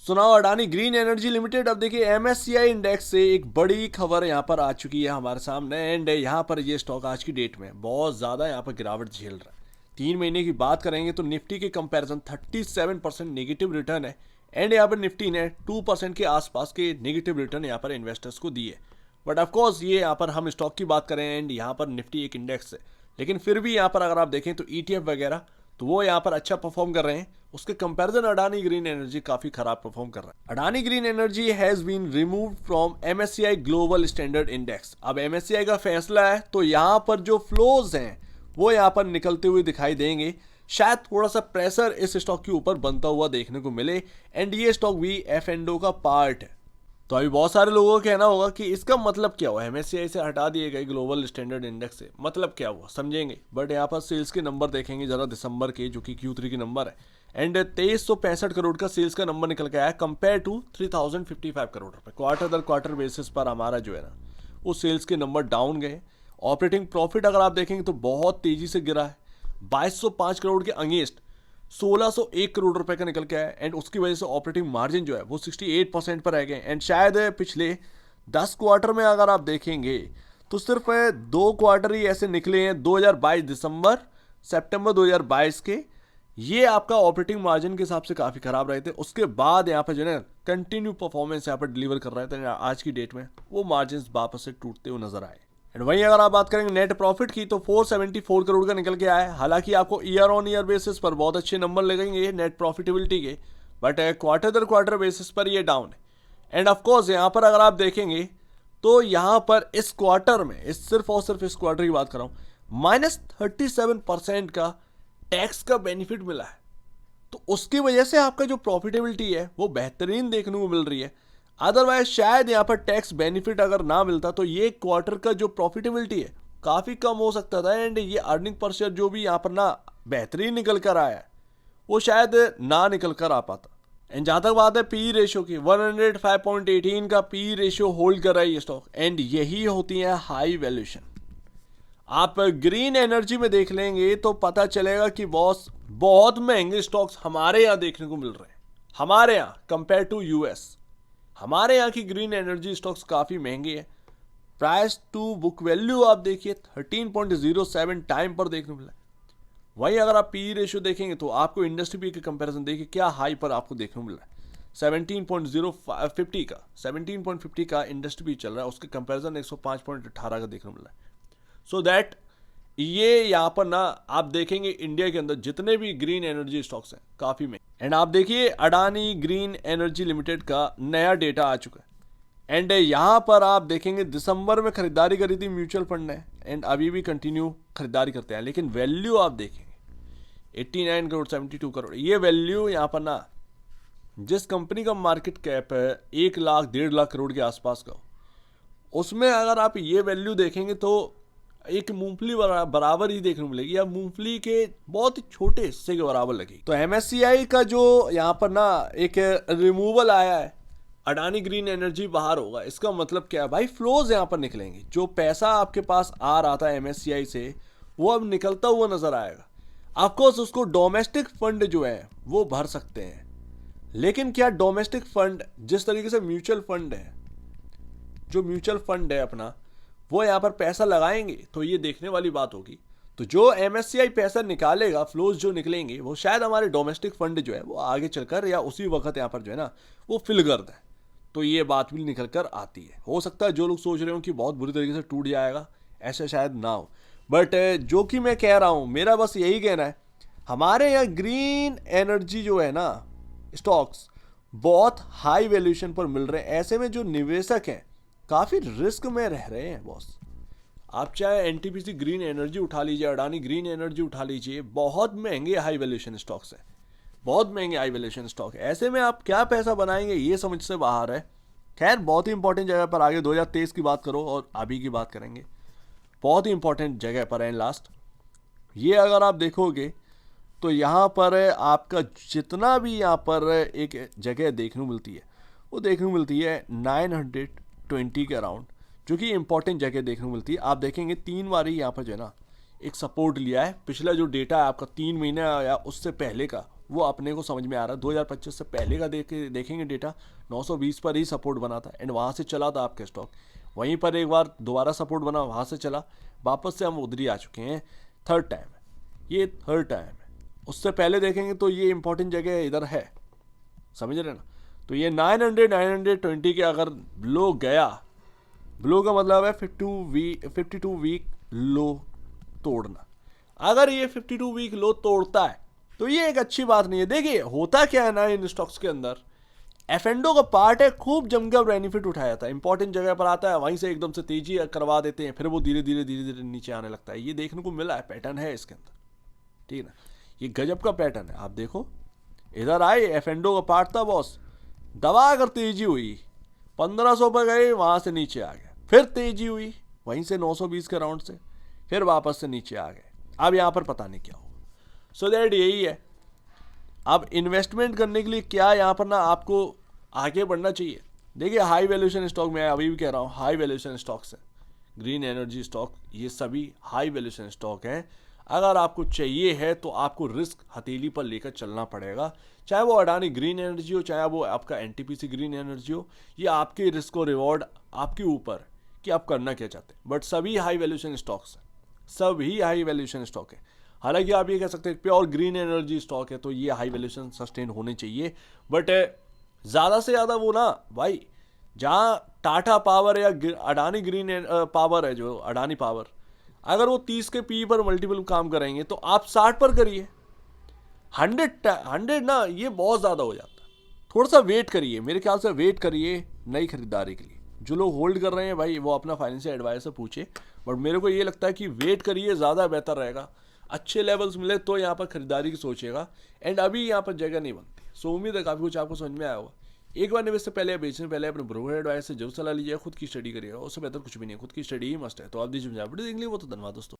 सुनाओ Adani green energy limited. अब देखिए एमएससीआई इंडेक्स से एक बड़ी खबर यहाँ पर आ चुकी है हमारे सामने एंड यहाँ पर ये स्टॉक आज की डेट में बहुत ज़्यादा यहाँ पर गिरावट झेल रहा है। 3 महीने की बात करेंगे तो निफ्टी के कंपैरिजन 37% नेगेटिव रिटर्न है एंड यहाँ पर निफ्टी ने 2% के आसपास के नेगेटिव रिटर्न यहाँ पर इन्वेस्टर्स को दिए। बट ऑफकोर्स ये यहाँ पर हम स्टॉक की बात करें एंड यहाँ पर निफ्टी एक इंडेक्स है, लेकिन फिर भी यहाँ पर अगर आप देखें तो ETF वगैरह तो वो यहाँ पर अच्छा परफॉर्म कर रहे हैं। उसके कंपैरिजन अडानी ग्रीन एनर्जी काफी खराब परफॉर्म कर रहा है। Adani green energy has been removed from MSCI global standard index. अब एमएससीआई का फैसला है तो यहाँ पर जो फ्लोज हैं वो यहाँ पर निकलते हुए दिखाई देंगे। शायद थोड़ा सा प्रेशर इस स्टॉक के ऊपर बनता हुआ देखने को मिले एंड ये स्टॉक भी F&O का पार्ट है। तो अभी बहुत सारे लोगों का कहना होगा कि इसका मतलब क्या हुआ, एमएससीआई से हटा दिए गए ग्लोबल स्टैंडर्ड इंडेक्स से मतलब क्या हुआ समझेंगे। बट यहाँ पर सेल्स के नंबर देखेंगे जरा दिसंबर के, जो कि Q3 के नंबर है एंड 2365 करोड़ का सेल्स का नंबर निकल के आया कंपेयर टू 3055 करोड़ रुपए। क्वार्टर दर क्वार्टर बेसिस पर हमारा जो है ना वो सेल्स के नंबर डाउन गए। ऑपरेटिंग प्रॉफिट अगर आप देखेंगे तो बहुत तेजी से गिरा है, 2205 करोड़ के अगेंस्ट 1601 करोड़ रुपए का निकल के आया एंड उसकी वजह से ऑपरेटिंग मार्जिन जो है वो 68% पर रह गए। एंड शायद पिछले 10 क्वार्टर में अगर आप देखेंगे तो सिर्फ 2 क्वार्टर ही ऐसे निकले हैं, 2022 दिसंबर सितंबर 2022 के, ये आपका ऑपरेटिंग मार्जिन के हिसाब से काफ़ी खराब रहे थे। उसके बाद यहाँ पर जो है कंटिन्यू परफॉर्मेंस यहाँ पर डिलीवर कर रहे थे, आज की डेट में वो मार्जिन वापस से टूटते हुए नजर आए। एंड वहीं अगर आप बात करेंगे नेट प्रॉफिट की तो 474 करोड़ का निकल के आया है। हालांकि आपको ईयर ऑन ईयर बेसिस पर बहुत अच्छे नंबर लगेंगे नेट प्रॉफिटेबिलिटी के, बट क्वार्टर दर क्वार्टर बेसिस पर ये डाउन है। एंड ऑफकोर्स यहाँ पर अगर आप देखेंगे तो यहाँ पर इस क्वार्टर में सिर्फ और सिर्फ इस क्वार्टर की बात कर रहा हूँ -37% का टैक्स का बेनिफिट मिला है। तो उसकी वजह से आपका जो प्रॉफिटेबिलिटी है वो बेहतरीन देखने को मिल रही है। अदरवाइज शायद यहाँ पर टैक्स बेनिफिट अगर ना मिलता तो ये क्वार्टर का जो प्रॉफिटेबिलिटी है काफ़ी कम हो सकता था एंड ये अर्निंग पर शेयर जो भी यहाँ पर ना बेहतरीन निकल कर आया है वो शायद ना निकल कर आ पाता। एंड जहाँ तक बात है पी रेशियो की, 105.18 का पी रेशियो होल्ड कर रहा है ये स्टॉक एंड यही होती है हाई वैल्यूएशन। आप ग्रीन एनर्जी में देख लेंगे तो पता चलेगा कि बॉस बहुत महंगे स्टॉक्स हमारे यहाँ देखने को मिल रहे हैं। हमारे यहाँ कंपेयर टू यूएस हमारे यहाँ की ग्रीन एनर्जी स्टॉक्स काफ़ी महंगे हैं। प्राइस टू बुक वैल्यू आप देखिए 13.07 टाइम पर देखने को मिला है। वहीं अगर आप पी रेशियो देखेंगे तो आपको इंडस्ट्री पी के कंपैरिजन देखिए क्या हाई पर आपको देखने को मिल रहा है। 17.50 का इंडस्ट्री पी चल रहा है, उसके कंपैरिजन 105.18 का देखने को मिल रहा है। सो दैट ये यहाँ पर ना आप देखेंगे इंडिया के अंदर जितने भी ग्रीन एनर्जी स्टॉक्स हैं काफ़ी में। एंड आप देखिए अडानी ग्रीन एनर्जी लिमिटेड का नया डेटा आ चुका है एंड यहाँ पर आप देखेंगे दिसंबर में खरीदारी करी थी म्यूचुअल फंड ने एंड अभी भी कंटिन्यू खरीदारी करते हैं, लेकिन वैल्यू आप देखेंगे 89 करोड़ 72 करोड़। ये वैल्यू यहाँ पर ना जिस कंपनी का मार्केट कैप है 1 लाख 1.5 लाख करोड़ के आसपास का, उसमें अगर आप ये वैल्यू देखेंगे तो एक मूंगफली बराबर ही देखने को मिलेगी या मूंगफली के बहुत ही छोटे हिस्से के बराबर लगेगी। तो एमएससीआई का जो यहाँ पर ना एक रिमूवल आया है, अडानी ग्रीन एनर्जी बाहर होगा, इसका मतलब क्या है भाई, फ्लोज यहाँ पर निकलेंगे। जो पैसा आपके पास आ रहा था एमएससीआई से वो अब निकलता हुआ नजर आएगा। ऑफकोर्स उसको डोमेस्टिक फंड जो है वो भर सकते हैं, लेकिन क्या डोमेस्टिक फंड जिस तरीके से म्यूचुअल फंड है, जो म्यूचुअल फंड है अपना वो यहाँ पर पैसा लगाएंगे तो ये देखने वाली बात होगी। तो जो एमएससीआई पैसा निकालेगा, फ्लोज जो निकलेंगे वो शायद हमारे डोमेस्टिक फंड जो है वो आगे चलकर या उसी वक्त यहाँ पर जो है ना वो फिल कर दें, तो ये बात भी निकल कर आती है। हो सकता है जो लोग सोच रहे हो कि बहुत बुरी तरीके से टूट जाएगा, ऐसा शायद ना हो, बट जो कि मैं कह रहा हूँ मेरा बस यही कहना है, हमारे यहाँ ग्रीन एनर्जी जो है ना स्टॉक्स बहुत हाई वैल्यूएशन पर मिल रहे हैं। ऐसे में जो निवेशक हैं काफ़ी रिस्क में रह रहे हैं बॉस। आप चाहे एनटीपीसी ग्रीन एनर्जी उठा लीजिए, अडानी ग्रीन एनर्जी उठा लीजिए, बहुत महंगे हाई वैल्यूएशन स्टॉक्स हैं, बहुत महंगे हाई वैल्यूएशन स्टॉक है। ऐसे में आप क्या पैसा बनाएंगे ये समझ से बाहर है। खैर बहुत ही इंपॉर्टेंट जगह पर आगे 2023 की बात करो और अभी की बात करेंगे, बहुत ही इंपॉर्टेंट जगह पर है। लास्ट ये अगर आप देखोगे तो यहाँ पर आपका जितना भी यहाँ पर एक जगह देखने को मिलती है वो देखने को मिलती है 920 के अराउंड, जो कि इंपॉर्टेंट जगह देखने को मिलती है। आप देखेंगे 3 बार ही यहाँ पर जो है ना एक सपोर्ट लिया है। पिछला जो डेटा है आपका 3 महीने या उससे पहले का वो अपने को समझ में आ रहा है। 2025 से पहले का देखेंगे डेटा 920 पर ही सपोर्ट बना था एंड वहाँ से चला था आपके स्टॉक, वहीं पर एक बार दोबारा सपोर्ट बना, वहाँ से चला, वापस से हम उधर ही आ चुके हैं। थर्ड टाइम है, ये थर्ड टाइम है। उससे पहले देखेंगे तो ये इंपॉर्टेंट जगह इधर है, समझ रहे ना। तो ये 920 के अगर लो गया, लो का मतलब है 52 वीक लो तोड़ना। अगर ये 52 वीक लो तोड़ता है तो ये एक अच्छी बात नहीं है। देखिए होता क्या है ना इन स्टॉक्स के अंदर, एफएंडो का पार्ट है, खूब जमकर बेनिफिट उठाया था, इंपॉर्टेंट जगह पर आता है, वहीं से एकदम से तेजी करवा देते हैं, फिर वो धीरे धीरे नीचे आने लगता है। ये देखने को मिला है, पैटर्न है इसके अंदर, ठीक है ना। ये गजब का पैटर्न है। आप देखो इधर आए, एफएंडो का पार्ट था बॉस, दबा कर तेजी हुई, 1500 पर गए, वहां से नीचे आ गए, फिर तेजी हुई वहीं से 920 के राउंड से, फिर वापस से नीचे आ गए। अब यहाँ पर पता नहीं क्या होगा। सो दैट यही है, अब इन्वेस्टमेंट करने के लिए क्या यहाँ पर ना आपको आगे बढ़ना चाहिए। देखिए हाई वैल्यूएशन स्टॉक, मैं अभी भी कह रहा हूँ हाई वैल्यूएशन स्टॉक्स है, ग्रीन एनर्जी स्टॉक, ये सभी हाई वैल्यूएशन स्टॉक हैं। अगर आपको चाहिए है तो आपको रिस्क हथेली पर लेकर चलना पड़ेगा, चाहे वो अडानी ग्रीन एनर्जी हो, चाहे वो आपका एनटीपीसी ग्रीन एनर्जी हो। ये आपके रिस्क और रिवॉर्ड आपके ऊपर कि आप करना क्या चाहते हैं, बट सभी हाई वैल्यूएशन स्टॉक्स हैं, सभी हाई वैल्यूएशन स्टॉक है। हालांकि आप ये कह सकते हैं प्योर ग्रीन एनर्जी स्टॉक है तो ये हाई वैल्यूएशन सस्टेन होने चाहिए, बट ज़्यादा से ज़्यादा वो ना भाई, जहाँ टाटा पावर या अडानी ग्रीन पावर है, जो अडानी पावर, अगर वो 30 के पी पर मल्टीपल काम करेंगे तो आप 60 पर करिए। 100 ना ये बहुत ज़्यादा हो जाता है। थोड़ा सा वेट करिए, मेरे ख्याल से वेट करिए नई खरीदारी के लिए। जो लोग होल्ड कर रहे हैं भाई वो अपना फाइनेंशियल एडवाइजर पूछे, बट मेरे को ये लगता है कि वेट करिए, ज़्यादा बेहतर रहेगा। अच्छे लेवल्स मिले तो यहाँ पर खरीदारी की सोचिएगा, एंड अभी यहाँ पर जगह नहीं बनती। सो उम्मीद है काफ़ी कुछ आपको समझ में आया होगा। एक बार निवेश से पहले या बेचने से पहले अपने ब्रोकर एडवाइस से जरूर सलाह लीजिए, खुद की स्टडी करिएगा, उससे बेहतर कुछ भी नहीं, खुद की स्टडी ही मस्ट है। तो आप दीजिए वो तो धन्यवाद दोस्तों।